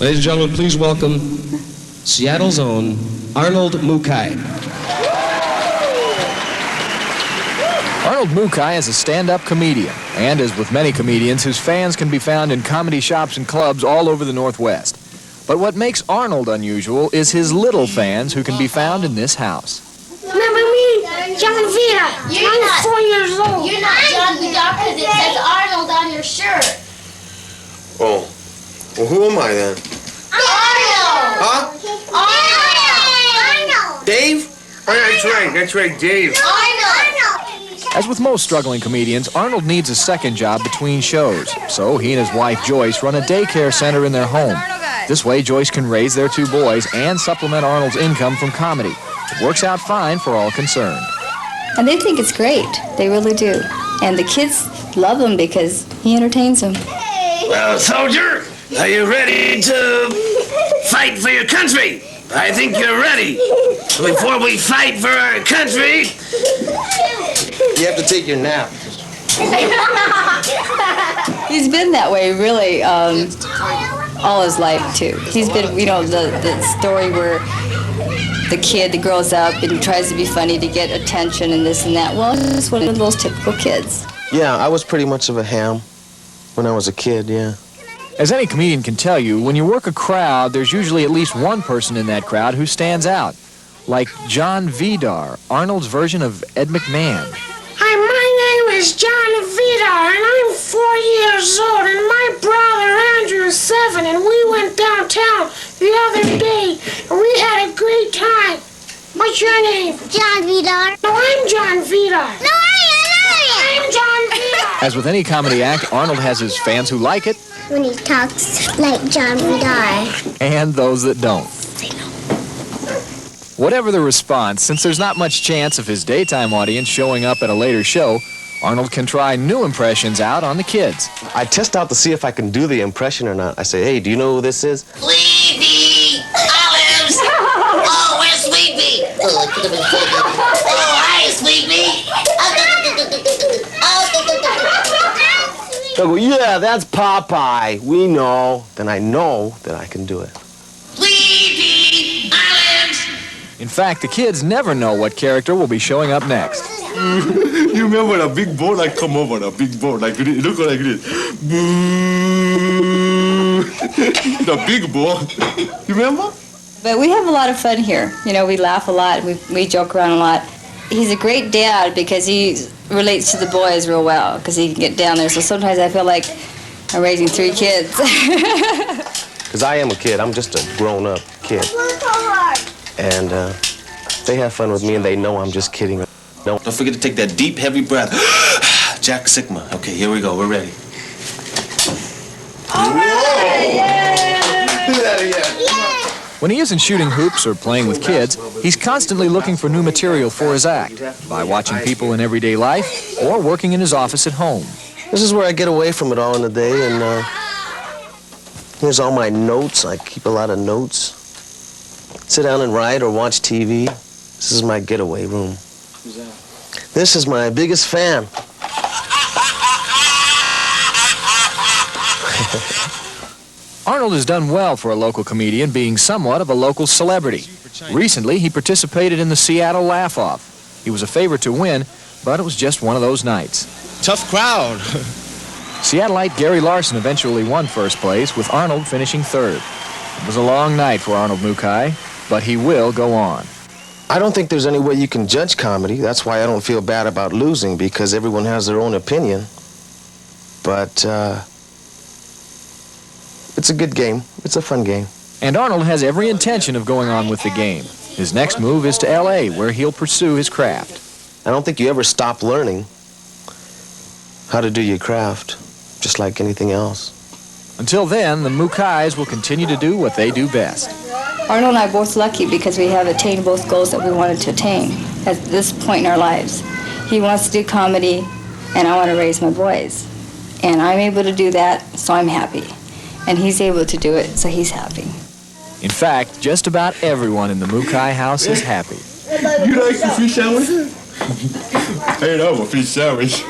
Ladies and gentlemen, please welcome Seattle's own Arnold Mukai. Arnold Mukai is a stand-up comedian, and as with many comedians, his fans can be found in comedy shops and clubs all over the Northwest. But what makes Arnold unusual is his little fans who can be found in this house. Remember me? John Vita. I'm 4 years old. You're not John Vita because it says Arnold on your shirt. Oh. Well, who am I then? Arnold! Huh? Arnold! Dave? Oh, that's right, Dave. Arnold! As with most struggling comedians, Arnold needs a second job between shows. So he and his wife, Joyce, run a daycare center in their home. This way, Joyce can raise their 2 boys and supplement Arnold's income from comedy. It works out fine for all concerned. And they think it's great. They really do. And the kids love him because he entertains them. Well, soldier, are you ready to fight for your country? I think you're ready. Before we fight for our country... You have to take your nap. He's been that way, really, all his life, too. He's been, the story where the kid grows up and tries to be funny to get attention and this and that. Well, he's just one of those typical kids. Yeah, I was pretty much of a ham when I was a kid, yeah. As any comedian can tell you, when you work a crowd, there's usually at least one person in that crowd who stands out. Like John Vidar, Arnold's version of Ed McMahon. Hi, my name is John Vita, and I'm 4 years old, and my brother Andrew is 7, and we went downtown the other day, and we had a great time. What's your name? John Vita. No, I'm John Vita. No, I'm John Vita. As with any comedy act, Arnold has his fans who like it. When he talks like John Vita. And those that don't. Whatever the response, since there's not much chance of his daytime audience showing up at a later show, Arnold can try new impressions out on the kids. I test out to see if I can do the impression or not. I say, hey, do you know who this is? Sleepy! Olives! Oh, where's Sleepy? Oh, hi, Sleepy! They'll go, yeah, that's Popeye. We know. Then I know that I can do it. Sleepy! Olives! In fact, the kids never know what character will be showing up next. You remember a big boat like come over, a big boat like this. Look like this. Boo! The big boat. You remember? But we have a lot of fun here. We laugh a lot. We joke around a lot. He's a great dad because he relates to the boys real well because he can get down there. So sometimes I feel like I'm raising 3 kids. Because I am a kid. I'm just a grown-up kid. And they have fun with me, and they know I'm just kidding. No. Don't forget to take that deep, heavy breath. Jack Sigma. Okay, here we go. We're ready. All right! When he isn't shooting hoops or playing with kids, he's constantly looking for new material for his act by watching people in everyday life or working in his office at home. This is where I get away from it all in the day, and here's all my notes. I keep a lot of notes. Sit down and write or watch TV. This is my getaway room. Who's that? This is my biggest fan. Arnold has done well for a local comedian, being somewhat of a local celebrity. Recently, he participated in the Seattle Laugh-Off. He was a favorite to win, but it was just one of those nights. Tough crowd. Seattleite Gary Larson eventually won first place, with Arnold finishing third. It was a long night for Arnold Mukai, but he will go on. I don't think there's any way you can judge comedy. That's why I don't feel bad about losing, because everyone has their own opinion. But it's a good game. It's a fun game. And Arnold has every intention of going on with the game. His next move is to L.A., where he'll pursue his craft. I don't think you ever stop learning how to do your craft, just like anything else. Until then, the Mukais will continue to do what they do best. Arnold and I are both lucky because we have attained both goals that we wanted to attain at this point in our lives. He wants to do comedy, and I want to raise my boys. And I'm able to do that, so I'm happy. And he's able to do it, so he's happy. In fact, just about everyone in the Mukai house is happy. You like the fish sandwich? I love a fish sandwich.